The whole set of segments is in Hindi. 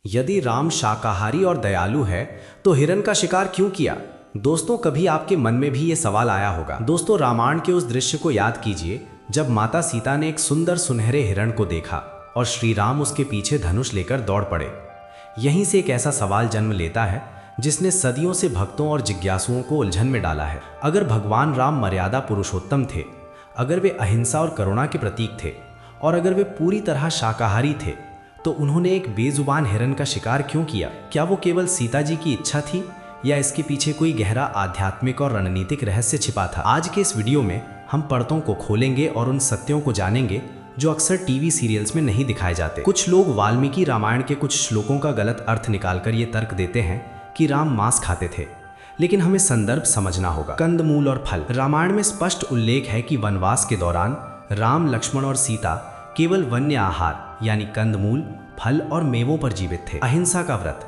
यदि राम शाकाहारी और दयालु है तो हिरण का शिकार क्यों किया? दोस्तों, कभी आपके मन में भी ये सवाल आया होगा। दोस्तों, रामायण के उस दृश्य को याद कीजिए जब माता सीता ने एक सुंदर सुनहरे हिरण को देखा और श्री राम उसके पीछे धनुष लेकर दौड़ पड़े। यहीं से एक ऐसा सवाल जन्म लेता है जिसने सदियों से भक्तों और जिज्ञासुओं को उलझन में डाला है। अगर भगवान राम मर्यादा पुरुषोत्तम थे, अगर वे अहिंसा और करुणा के प्रतीक थे और अगर वे पूरी तरह शाकाहारी थे, तो उन्होंने एक बेजुबान हिरण का शिकार क्यों किया? क्या वो केवल सीता जी की इच्छा थी या इसके पीछे कोई गहरा आध्यात्मिक और रणनीतिक रहस्य छिपा था? आज के इस वीडियो में हम पर्दों को खोलेंगे और उन सत्यों को जानेंगे जो अक्सर टीवी सीरियल्स में नहीं दिखाए जाते। कुछ लोग वाल्मीकि रामायण के कुछ श्लोकों का गलत अर्थ निकालकर ये तर्क देते हैं कि राम मांस खाते थे, लेकिन हमें संदर्भ समझना होगा। कंदमूल और फल। रामायण में स्पष्ट उल्लेख है कि वनवास के दौरान राम, लक्ष्मण और सीता केवल वन्य आहार यानी कंदमूल, फल और मेवों पर जीवित थे। अहिंसा का व्रत।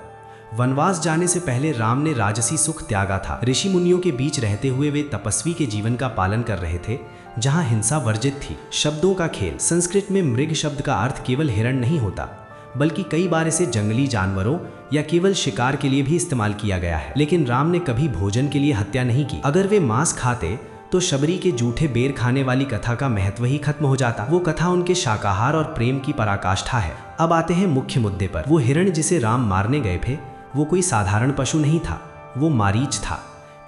वनवास जाने से पहले राम ने राजसी सुख त्यागा था। ऋषि मुनियों के बीच रहते हुए वे तपस्वी के जीवन का पालन कर रहे थे जहां हिंसा वर्जित थी। शब्दों का खेल। संस्कृत में मृग शब्द का अर्थ केवल हिरण नहीं होता, बल्कि कई बार इसे जंगली जानवरों या केवल शिकार के लिए भी इस्तेमाल किया गया है। लेकिन राम ने कभी भोजन के लिए हत्या नहीं की। अगर वे मांस खाते तो शबरी के जूठे बेर खाने वाली कथा का महत्व ही खत्म हो जाता। वो कथा उनके शाकाहार और प्रेम की पराकाष्ठा है। अब आते हैं मुख्य मुद्दे पर। वो हिरण जिसे राम मारने गए थे वो कोई साधारण पशु नहीं था, वो मारीच था,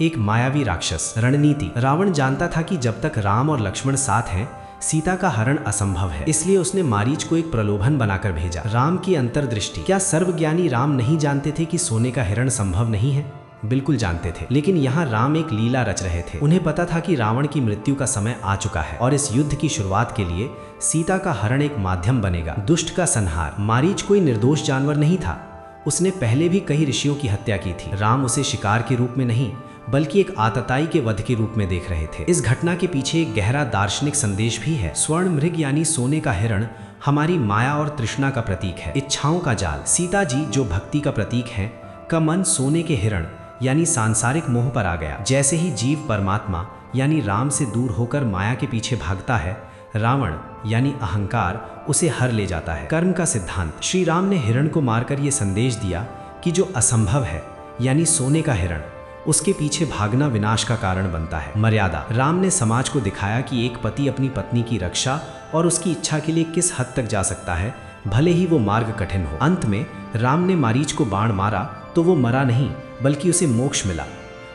एक मायावी राक्षस। रणनीति। रावण जानता था कि जब तक राम और लक्ष्मण साथ हैं सीता का हरण असंभव है, इसलिए उसने मारीच को एक प्रलोभन बनाकर भेजा। राम की अंतर्दृष्टि। क्या सर्वज्ञानी राम नहीं जानते थे कि सोने का हिरण संभव नहीं है? बिल्कुल जानते थे, लेकिन यहाँ राम एक लीला रच रहे थे। उन्हें पता था कि रावण की मृत्यु का समय आ चुका है और इस युद्ध की शुरुआत के लिए सीता का हरण एक माध्यम बनेगा। दुष्ट का संहार। मारीच कोई निर्दोष जानवर नहीं था, उसने पहले भी कई ऋषियों की हत्या की थी। राम उसे शिकार के रूप में नहीं बल्कि एक आतताई के वध के रूप में देख रहे थे। इस घटना के पीछे एक गहरा दार्शनिक संदेश भी है। स्वर्ण मृग यानी सोने का हिरण हमारी माया और तृष्णा का प्रतीक है। इच्छाओं का जाल। सीता जी जो भक्ति का प्रतीक है का मन सोने के हिरण यानी सांसारिक मोह पर आ गया। जैसे ही जीव परमात्मा यानी राम से दूर होकर माया के पीछे भागता है, रावण यानी अहंकार उसे हर ले जाता है। कर्म का सिद्धांत। श्री राम ने हिरण को मारकर यह संदेश दिया कि जो असंभव है यानी सोने का हिरण, उसके पीछे भागना विनाश का कारण बनता है। मर्यादा। राम ने समाज को दिखाया कि एक पति अपनी पत्नी की रक्षा और उसकी इच्छा के लिए किस हद तक जा सकता है, भले ही वो मार्ग कठिन हो। अंत में राम ने मारीच को बाण मारा तो वो मरा नहीं बल्कि उसे मोक्ष मिला।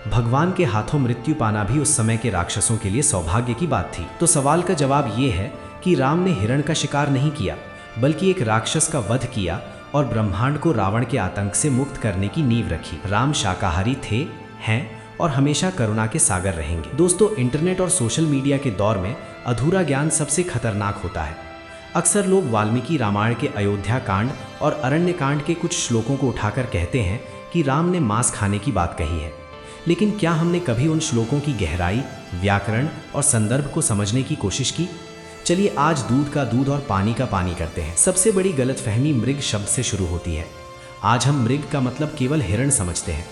भगवान के हाथों मृत्यु पाना भी उस समय के राक्षसों के लिए सौभाग्य की बात थी। तो सवाल का जवाब ये है कि राम ने हिरण का शिकार नहीं किया बल्कि एक राक्षस का वध किया और ब्रह्मांड को रावण के आतंक से मुक्त करने की नींव रखी। राम शाकाहारी थे, हैं और हमेशा करुणा के सागर रहेंगे। दोस्तों, इंटरनेट और सोशल मीडिया के दौर में अधूरा ज्ञान सबसे खतरनाक होता है। अक्सर लोग वाल्मीकि रामायण के अयोध्या कांड और अरण्य कांड के कुछ श्लोकों को उठाकर कहते हैं कि राम ने मांस खाने की बात कही है, लेकिन क्या हमने कभी उन श्लोकों की गहराई, व्याकरण और संदर्भ को समझने की कोशिश की? चलिए आज दूध का दूध और पानी का पानी करते हैं। सबसे बड़ी गलतफहमी मृग शब्द से शुरू होती है। आज हम मृग का मतलब केवल हिरण समझते हैं,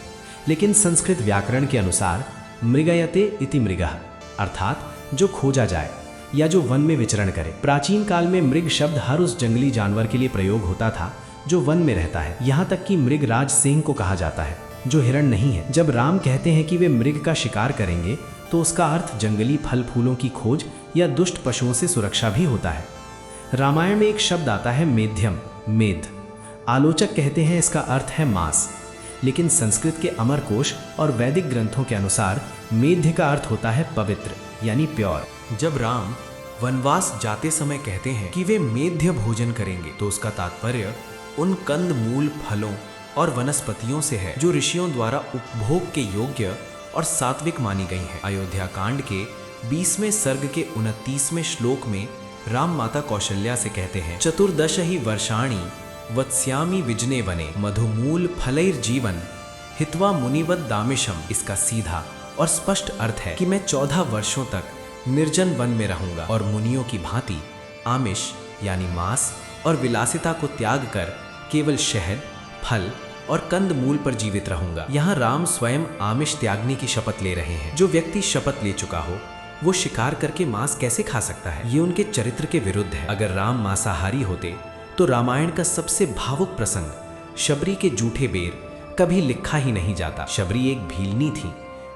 लेकिन संस्कृत व्याकरण के अनुसार मृगयते इति मृगः अर्थात जो खोजा जाए या जो वन में विचरण करे। प्राचीन काल में मृग शब्द हर उस जंगली जानवर के लिए प्रयोग होता था जो वन में रहता है। यहाँ तक कि मृगराज सिंह को कहा जाता है जो हिरण नहीं है। जब राम कहते हैं कि वे मृग का शिकार करेंगे तो उसका अर्थ जंगली फल फूलों की खोज या दुष्ट पशुओं से सुरक्षा भी होता है। रामायण में एक शब्द आता है मेध्यम, मेध। आलोचक कहते हैं इसका अर्थ है मांस, लेकिन संस्कृत के अमरकोश और वैदिक ग्रंथों के अनुसार मेध्य का अर्थ होता है पवित्र यानी प्योर। जब राम वनवास जाते समय कहते हैं कि वे मेध्य भोजन करेंगे तो उसका तात्पर्य उन कंद मूल फलों और वनस्पतियों से है जो ऋषियों द्वारा उपभोग के योग्य और सात्विक मानी गई हैं। अयोध्या कांड के 20वें सर्ग के 29वें श्लोक में राम माता कौशल्या से कहते हैं, चतुर्दश ही वर्षाणि वत्स्यामि विजने वने मधुमूल फलैर जीवन हित्वा मुनिवत दामिशम। इसका सीधा और स्पष्ट अर्थ है कि मैं 14 वर्षों तक निर्जन वन में रहूंगा और मुनियों की भांति आमिष यानी मांस और विलासिता को त्याग कर केवल शहद, फल और कंद मूल पर जीवित रहूंगा। यहाँ राम स्वयं आमिष त्यागने की शपथ ले रहे हैं। जो व्यक्ति शपथ ले चुका हो वो शिकार करके मांस कैसे खा सकता है? ये उनके चरित्र के विरुद्ध है। अगर राम मांसाहारी होते तो रामायण का सबसे भावुक प्रसंग शबरी के जूठे बेर कभी लिखा ही नहीं जाता। शबरी एक भीलनी थी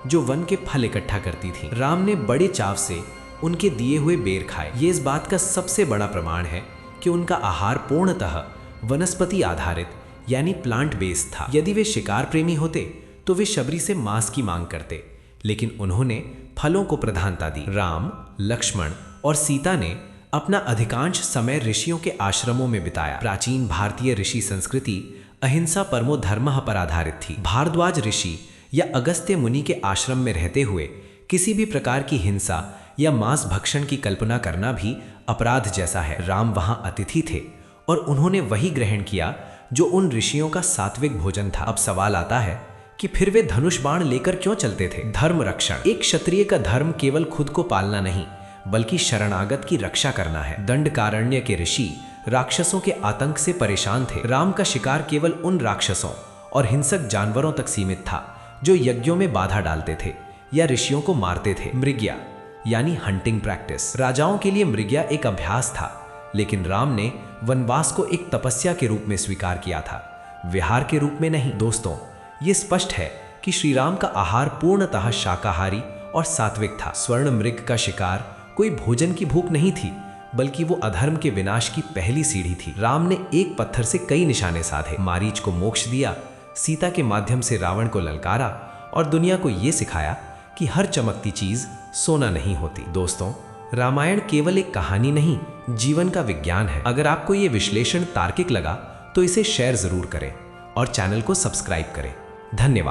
जो वन के फल इकट्ठा करती थी। राम ने बड़े चाव से उनके दिए हुए बेर खाए। ये इस बात का सबसे बड़ा प्रमाण है कि उनका आहार पूर्णतः वनस्पति आधारित यानी प्लांट बेस्ड था। यदि वे शिकार प्रेमी होते तो वे शबरी से मांस की मांग करते, लेकिन उन्होंने फलों को प्रधानता दी। राम, लक्ष्मण और सीता ने अपना अधिकांश समय ऋषियों के आश्रमों में बिताया। प्राचीन भारतीय ऋषि संस्कृति अहिंसा परमो धर्मः पर आधारित थी। भारद्वाज ऋषि या अगस्त्य मुनि के आश्रम में रहते हुए किसी भी प्रकार की हिंसा या मांस भक्षण की कल्पना करना भी अपराध जैसा है। राम वहां अतिथि थे और उन्होंने वही ग्रहण किया जो उन ऋषियों का सात्विक भोजन था। अब सवाल आता है कि फिर वे धनुष बाण लेकर क्यों चलते थे? धर्म रक्षण। एक क्षत्रिय का धर्म केवल खुद को पालना नहीं बल्कि शरणागत की रक्षा करना है। दंडकारण्य के ऋषि राक्षसों के आतंक से परेशान थे। राम का शिकार केवल उन राक्षसों और हिंसक जानवरों तक सीमित था जो यज्ञों में बाधा डालते थे या ऋषियों को मारते थे। मृग्या यानी हंटिंग प्रैक्टिस। राजाओं के लिए मृग्या एक अभ्यास था, लेकिन राम ने वनवास को एक तपस्या के रूप में स्वीकार किया था, विहार के रूप में नहीं। दोस्तों, ये स्पष्ट है कि श्री राम का आहार पूर्णतः शाकाहारी और सात्विक था। स्वर्ण मृग का शिकार कोई भोजन की भूख नहीं थी, बल्कि वो अधर्म के विनाश की पहली सीढ़ी थी। राम ने एक पत्थर से कई निशाने साधे, मारीच को मोक्ष दिया, सीता के माध्यम से रावण को ललकारा और दुनिया को ये सिखाया कि हर चमकती चीज सोना नहीं होती। दोस्तों, रामायण केवल एक कहानी नहीं, जीवन का विज्ञान है। अगर आपको ये विश्लेषण तार्किक लगा तो इसे शेयर जरूर करें और चैनल को सब्सक्राइब करें। धन्यवाद।